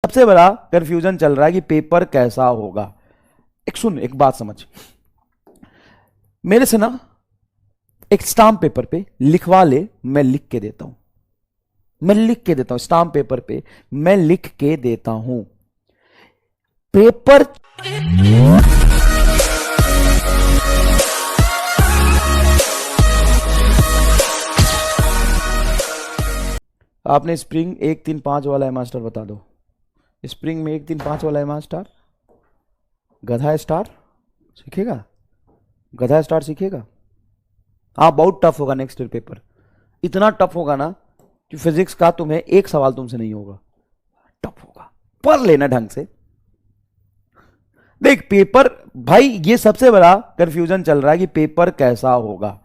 सबसे बड़ा कंफ्यूजन चल रहा है कि पेपर कैसा होगा। एक बात समझ, मेरे से ना एक स्टाम्प पेपर पे लिखवा ले, मैं लिख के देता हूं, स्टाम्प पेपर पे मैं लिख के देता हूं। पेपर आपने स्प्रिंग 1-3-5 वाला है मास्टर, बता दो। स्प्रिंग में 1-3-5 वाला है मास्टर, गधा स्टार सीखेगा, गधा स्टार सीखेगा। हाँ बहुत टफ होगा नेक्स्ट ईयर पेपर, इतना टफ होगा ना कि फिजिक्स का तुम्हें एक सवाल तुमसे नहीं होगा, टफ होगा, पढ़ लेना ढंग से। देख पेपर भाई, ये सबसे बड़ा कंफ्यूजन चल रहा है कि पेपर कैसा होगा।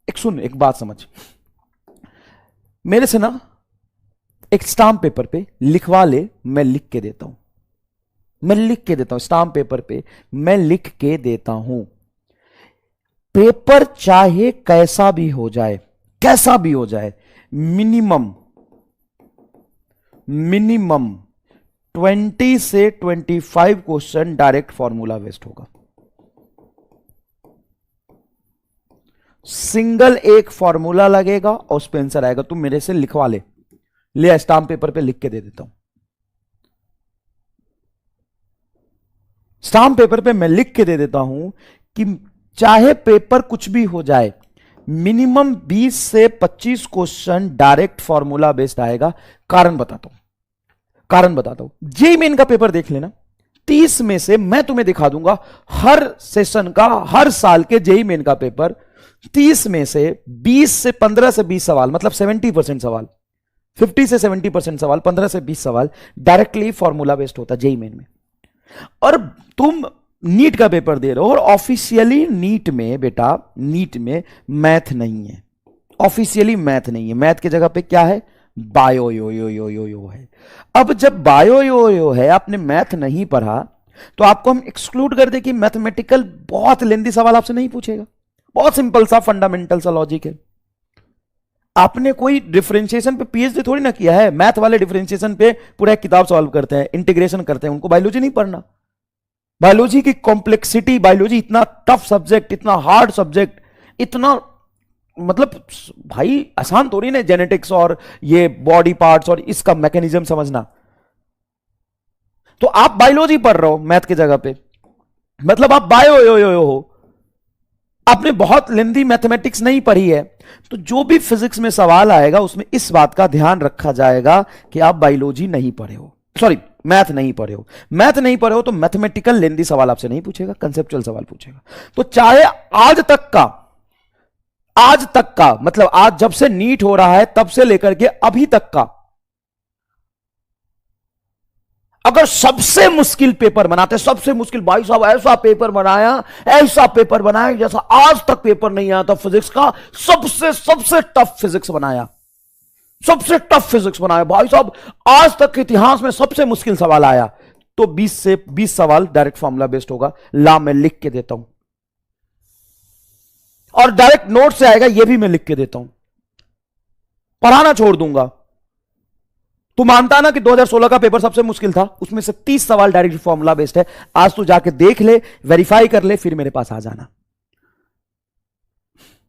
एक बात समझ, मेरे से ना एक स्टाम्प पेपर पे लिखवा ले, मैं लिख के देता हूं, स्टाम्प पेपर पे मैं लिख के देता हूं। पेपर चाहे कैसा भी हो जाए, मिनिमम 20 से 25 क्वेश्चन डायरेक्ट फॉर्मूला बेस्ड होगा। सिंगल एक फॉर्मूला लगेगा और उस पे आंसर आएगा। तुम मेरे से लिखवा ले स्टाम्प पेपर पे लिख के दे देता हूं। स्टाम्प पेपर पे मैं लिख के दे देता हूं कि चाहे पेपर कुछ भी हो जाए, मिनिमम 20 से 25 क्वेश्चन डायरेक्ट फॉर्मूला बेस्ड आएगा। कारण बताता हूं, जेईई मेन का पेपर देख लेना, 30 में से मैं तुम्हें दिखा दूंगा हर सेशन का, हर साल के जेईई मेन का पेपर 30 में से 15 से 20 सवाल, मतलब 70% सवाल, 50 से 70% सवाल, 15 से 20 सवाल डायरेक्टली फॉर्मूला बेस्ड होता है जेईई मेन में। और तुम नीट का पेपर दे रहे हो और ऑफिशियली नीट में बेटा, नीट में मैथ नहीं है, ऑफिशियली मैथ नहीं है। मैथ की जगह पे क्या है? बायो यो है। अब जब बायो यो है, आपने मैथ नहीं पढ़ा, तो आपको हम एक्सक्लूड कर दे कि मैथमेटिकल बहुत लेंदी सवाल आपसे नहीं पूछेगा। बहुत सिंपल सा फंडामेंटल सा लॉजिक है। आपने कोई डिफरेंशिएशन पे पीएचडी थोड़ी ना किया है। मैथ वाले डिफरेंशिएशन पे पूरा एक किताब सॉल्व करते हैं, इंटीग्रेशन करते हैं, उनको बायोलॉजी नहीं पढ़ना। बायोलॉजी की कॉम्प्लेक्सिटी, बायोलॉजी इतना टफ सब्जेक्ट, इतना हार्ड सब्जेक्ट, इतना मतलब भाई आसान थोड़ी ना जेनेटिक्स और ये बॉडी पार्ट्स और इसका मैकेनिज्म समझना। तो आप बायोलॉजी पढ़ रहे हो मैथ की जगह पे, मतलब आप बायो यो हो, आपने बहुत लेंदी मैथमेटिक्स नहीं पढ़ी है। तो जो भी फिजिक्स में सवाल आएगा उसमें इस बात का ध्यान रखा जाएगा कि आप बायोलॉजी नहीं पढ़े हो, सॉरी मैथ नहीं पढ़े हो। मैथ नहीं पढ़े हो तो मैथमेटिकल लेंदी सवाल आपसे नहीं पूछेगा, कंसेप्चुअल सवाल पूछेगा। तो चाहे आज तक का मतलब आज जब से नीट हो रहा है तब से लेकर के अभी तक का, अगर सबसे मुश्किल पेपर बनाते, सबसे मुश्किल, भाई साहब ऐसा पेपर बनाया जैसा आज तक पेपर नहीं आया था फिजिक्स का, सबसे टफ फिजिक्स बनाया, भाई साहब आज तक के इतिहास में सबसे मुश्किल सवाल आया, तो 20 से 20 सवाल डायरेक्ट फॉर्मूला बेस्ड होगा। ला मैं लिख के देता हूं, और डायरेक्ट नोट से आएगा, यह भी मैं लिख के देता हूं, पढ़ाना छोड़ दूंगा। तू मानता ना कि 2016 का पेपर सबसे मुश्किल था, उसमें से 30 सवाल डायरेक्ट फॉर्मूला बेस्ड है। आज तू जाके देख ले, वेरीफाई कर ले, फिर मेरे पास आ जाना।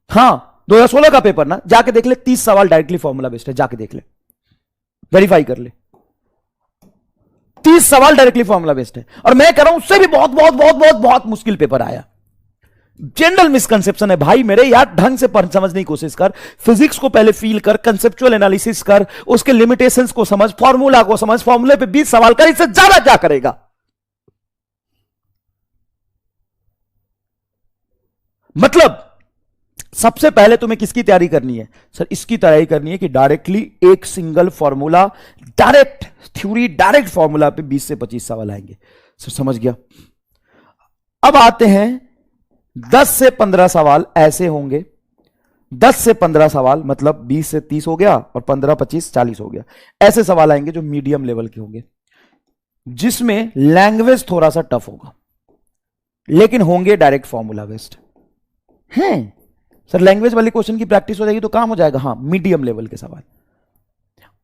हां 2016 का पेपर ना, जाके देख ले, 30 सवाल डायरेक्टली फॉर्मूला बेस्ड है, जाके देख ले, वेरीफाई कर ले, 30 सवाल डायरेक्टली फॉर्मूला बेस्ड है। और मैं कह रहा हूं उससे भी बहुत बहुत बहुत बहुत बहुत मुश्किल पेपर आया। जनरल मिसकंसेप्शन है भाई मेरे, यार ढंग से समझने की कोशिश कर, फिजिक्स को पहले फील कर, कंसेप्चुअल एनालिसिस कर, उसके लिमिटेशंस को समझ, फॉर्मूला को समझ, फॉर्मूले पे 20 सवाल कर, इससे ज्यादा क्या करेगा? मतलब सबसे पहले तुम्हें किसकी तैयारी करनी है? सर इसकी तैयारी करनी है कि डायरेक्टली एक single formula, direct theory, direct formula पे 20 से 25 सवाल आएंगे। सर समझ गया। अब आते हैं 10 से 15 सवाल ऐसे होंगे, 10 से 15 सवाल मतलब 20 से 30 हो गया, और 15, 25, 40 हो गया। ऐसे सवाल आएंगे जो मीडियम लेवल के होंगे, जिसमें लैंग्वेज थोड़ा सा टफ होगा, लेकिन होंगे डायरेक्ट फॉर्मूला बेस्ड हैं। सर लैंग्वेज वाले क्वेश्चन की प्रैक्टिस हो जाएगी तो काम हो जाएगा। हां मीडियम लेवल के सवाल।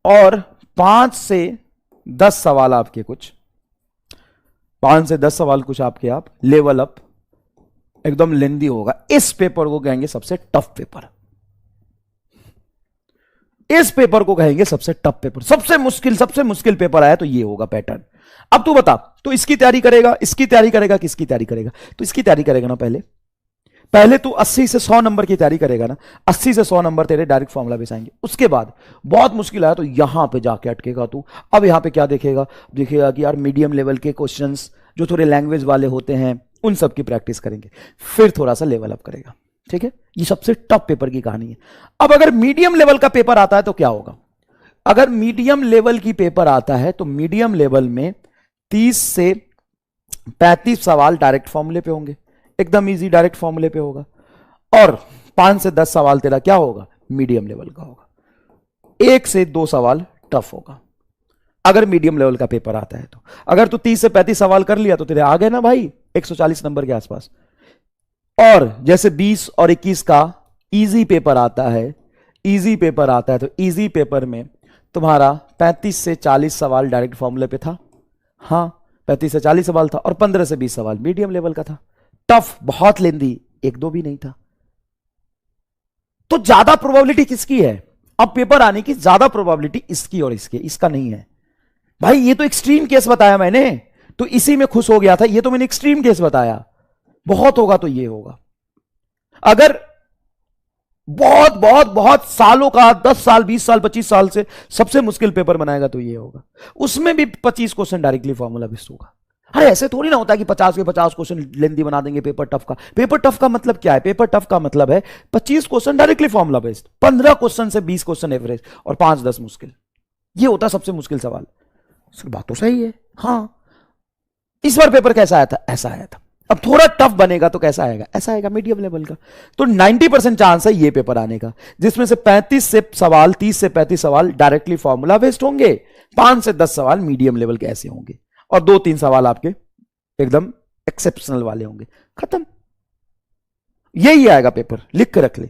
और 5 से 10 सवाल आपके, कुछ 5 से 10 सवाल कुछ आपके, आप लेवल अप, एकदम लेंदी होगा। इस पेपर को कहेंगे सबसे टफ पेपर, इस पेपर को कहेंगे सबसे टफ पेपर, सबसे मुश्किल पेपर आया तो ये होगा पैटर्न। अब तू बता, तो इसकी तैयारी करेगा, इसकी तैयारी करेगा, किसकी तैयारी करेगा? तो इसकी तैयारी करेगा ना पहले तू 80 से 100 नंबर की तैयारी करेगा ना, 80 से 100 नंबर तेरे डायरेक्ट फॉर्मूला बेस आएंगे। उसके बाद बहुत मुश्किल आया तो यहां पे जाके अटकेगा तू। अब यहां पे क्या देखेगा कि यार मीडियम लेवल के क्वेश्चंस जो थोड़े लैंग्वेज वाले होते हैं उन सब की प्रैक्टिस करेंगे, फिर थोड़ा सा लेवल अप करेगा। ठीक है, ये सबसे टफ पेपर की कहानी है। अब अगर मीडियम लेवल का पेपर आता है तो क्या होगा? अगर मीडियम लेवल की पेपर आता है तो मीडियम लेवल में 30 से 35 सवाल डायरेक्ट फॉर्मूले पे होंगे, एकदम इजी डायरेक्ट फॉर्मूले पे होगा। और 5 से 10 सवाल तेरा क्या होगा? मीडियम लेवल का होगा। 1 से 2 सवाल टफ होगा अगर मीडियम लेवल का पेपर आता है तो। अगर तू 30 से 35 सवाल कर लिया तो तेरे आ गए ना भाई 140 नंबर के आसपास। और जैसे 20 और 21 का इजी पेपर आता है, इजी पेपर आता है तो इजी पेपर में तुम्हारा 35 से 40 सवाल डायरेक्ट फॉर्मूले पे था। हाँ, 35 से 40 सवाल था और 15 से 20 सवाल मीडियम लेवल का था। टफ, बहुत लेंदी, 1-2 भी नहीं था। तो ज्यादा प्रोबेबिलिटी किसकी है? अब पेपर आने की ज्यादा प्रोबेबिलिटी इसकी और इसकी, इसका नहीं है भाई। ये तो एक्सट्रीम केस बताया मैंने, तो इसी में खुश हो गया था। ये तो मैंने एक्सट्रीम केस बताया, बहुत होगा तो ये होगा। अगर बहुत बहुत बहुत सालों का, 10 साल 20 साल 25 साल से सबसे मुश्किल पेपर बनाएगा तो ये होगा। उसमें भी 25 क्वेश्चन डायरेक्टली फॉर्मूला बेस्ड होगा। अरे ऐसे थोड़ी ना होता है कि 50 के 50 क्वेश्चन लेंदी बना देंगे पेपर टफ का। पेपर टफ का मतलब क्या है? पेपर टफ का मतलब है 25 question directly formula based, 15 question से 20 क्वेश्चन एवरेज और 5-10 मुश्किल। ये होता है सबसे मुश्किल सवाल। सर बात तो सही है। हाँ, इस बार पेपर कैसा आया था? ऐसा आया था। अब थोड़ा टफ बनेगा तो कैसा आएगा? ऐसा आएगा, मीडियम लेवल का। तो 90% चांस है ये पेपर आने का, जिसमें से 35 से सवाल, 30 से 35 सवाल डायरेक्टली फॉर्मूला बेस्ड होंगे, 5 से 10 सवाल मीडियम लेवल के ऐसे होंगे और 2-3 सवाल आपके एकदम एक्सेप्शनल वाले होंगे। खत्म, यही आएगा पेपर, लिख के रख ले।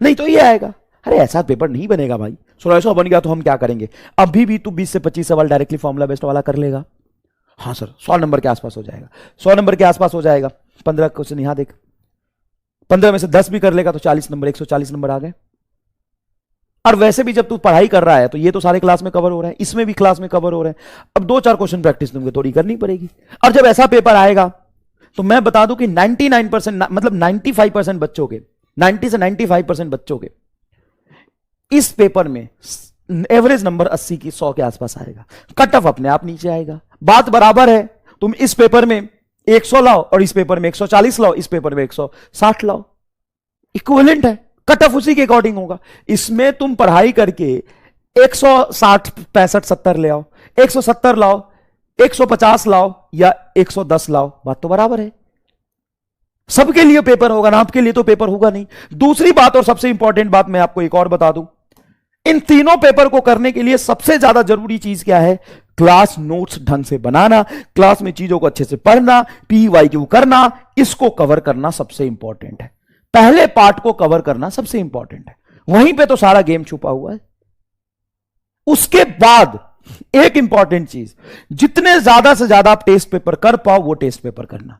नहीं तो ये आएगा। अरे ऐसा पेपर नहीं बनेगा भाई। सो ऐसा बन गया तो हम क्या करेंगे? अभी भी तू 20 से 25 सवाल डायरेक्टली फॉर्मूला बेस्ड वाला कर लेगा। हाँ सर, 100 नंबर के आसपास हो जाएगा, 100 नंबर के आसपास हो जाएगा। 15 क्वेश्चन यहां देख, 15 में से 10 भी कर लेगा तो 40 नंबर, 140 नंबर आ गए। और वैसे भी जब तू पढ़ाई कर रहा है तो ये तो सारे क्लास में कवर हो रहा है, इसमें भी क्लास में कवर हो रहा है। अब 2-4 क्वेश्चन प्रैक्टिस तुमको थोड़ी करनी पड़ेगी। और जब ऐसा पेपर आएगा तो मैं बता दूं कि 99% मतलब 95% बच्चों के, 90 से 95% बच्चों के इस पेपर में एवरेज नंबर 80 की 100 के आसपास आएगा। कट ऑफ अपने आप नीचे आएगा। बात बराबर है, तुम इस पेपर में 100 लाओ और इस पेपर में 140 लाओ, इस पेपर में 160 लाओ, इक्विवेलेंट है। कट ऑफ उसी के अकॉर्डिंग होगा। इसमें तुम पढ़ाई करके 160, 65, 70 ले आओ, 170 लाओ, 150 लाओ या 110 लाओ, बात तो बराबर है। सबके लिए पेपर होगा ना, आपके लिए तो पेपर होगा नहीं। दूसरी बात और सबसे इंपॉर्टेंट बात मैं आपको एक और बता दूं, इन तीनों पेपर को करने के लिए सबसे ज्यादा जरूरी चीज क्या है? क्लास नोट्स ढंग से बनाना, क्लास में चीजों को अच्छे से पढ़ना, PYQ करना, इसको कवर करना सबसे इंपॉर्टेंट है। पहले पार्ट को कवर करना सबसे इंपॉर्टेंट है, वहीं पे तो सारा गेम छुपा हुआ है। उसके बाद एक इंपॉर्टेंट चीज, जितने ज्यादा से ज्यादा आप टेस्ट पेपर कर पाओ वो टेस्ट पेपर करना,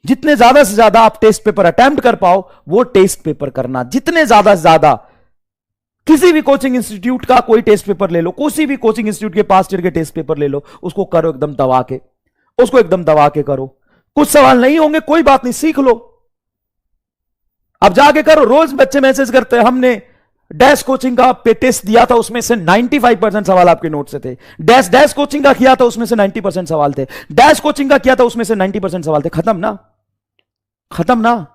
जितने ज्यादा से ज्यादा आप टेस्ट पेपर अटेम्प्ट कर पाओ वो टेस्ट पेपर करना, जितने ज्यादा से ज्यादा। किसी भी कोचिंग इंस्टीट्यूट का कोई टेस्ट पेपर ले लो, किसी भी कोचिंग इंस्टीट्यूट के पास चढ़ के टेस्ट पेपर ले लो, उसको करो एकदम दबा के, उसको एकदम दबा के करो। कुछ सवाल नहीं होंगे, कोई बात नहीं, सीख लो, अब जाके करो। रोज बच्चे मैसेज करते हैं, हमने डैश कोचिंग का टेस्ट दिया था, उसमें से 95% सवाल आपके नोट से थे। डैश डैश कोचिंग का किया था, उसमें से 90% सवाल थे। डैश कोचिंग का किया था, उसमें से 90% सवाल थे। खत्म ना, खत्म ना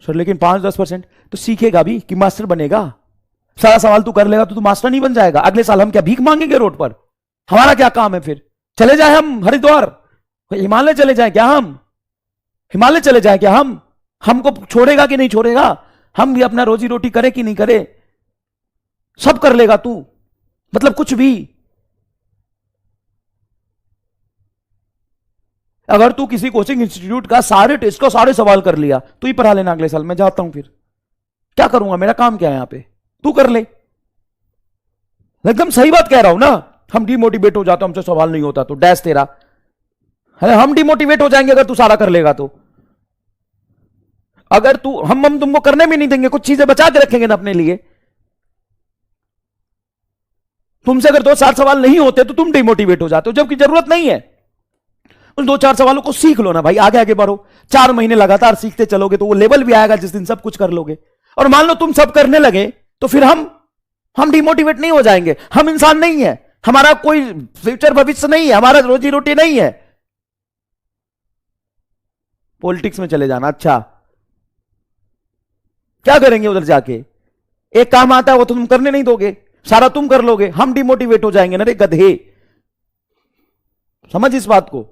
सर। लेकिन 5-10% तो सीखेगा भी कि मास्टर बनेगा। सारा सवाल तू कर लेगा तो तू मास्टर नहीं बन जाएगा। अगले साल हम क्या भीख मांगेंगे रोड पर? हमारा क्या काम है फिर? चले जाए हम हरिद्वार, हिमालय चले जाए क्या? हम हिमालय चले जाए क्या? हम हमको छोड़ेगा कि नहीं छोड़ेगा? हम भी अपना रोजी रोटी करे कि नहीं करे? सब कर लेगा तू, मतलब कुछ भी। अगर तू किसी कोचिंग इंस्टीट्यूट का सारे टेस्ट का सारे सवाल कर लिया तो ही पढ़ा लेना। अगले साल मैं जाता हूं, फिर क्या करूंगा? मेरा काम क्या है यहां पे? तू कर ले। एकदम सही बात कह रहा हूं ना। हम डिमोटिवेट हो जाते, हमसे सवाल नहीं होता तो डैश तेरा है। हम डिमोटिवेट हो जाएंगे अगर तू सारा कर लेगा तो। अगर तू हम तुमको करने भी नहीं देंगे, कुछ चीजें बचा के रखेंगे ना अपने लिए। तुमसे अगर 2-4 सवाल नहीं होते तो तुम डिमोटिवेट हो जाते हो, जबकि जरूरत नहीं है। उन 2-4 सवालों को सीख लो ना भाई, आगे आगे बढ़ो। 4 महीने लगातार सीखते चलोगे तो वो लेवल भी आएगा जिस दिन सब कुछ कर लोगे। और मान लो तुम सब करने लगे तो फिर हम डिमोटिवेट नहीं हो जाएंगे। हम इंसान नहीं है, हमारा कोई फ्यूचर भविष्य नहीं है, हमारा रोजी रोटी नहीं है। पॉलिटिक्स में चले जाना, अच्छा क्या करेंगे उधर जाके? एक काम आता है वो तो तुम करने नहीं दोगे, सारा तुम कर लोगे, हम डिमोटिवेट हो जाएंगे ना रे गधे। समझ इस बात को,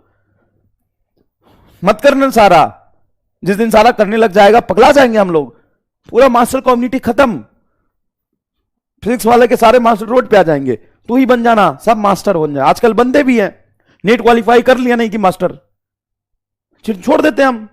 मत करना सारा। जिस दिन सारा करने लग जाएगा पगला जाएंगे हम लोग, पूरा मास्टर कम्युनिटी खत्म। फिजिक्स वाले के सारे मास्टर रोड पे आ जाएंगे, तू ही बन जाना, सब मास्टर बन जाए। आजकल बंदे भी हैं, नेट क्वालिफाई कर लिया नहीं कि मास्टर, छोड़ देते हैं हम।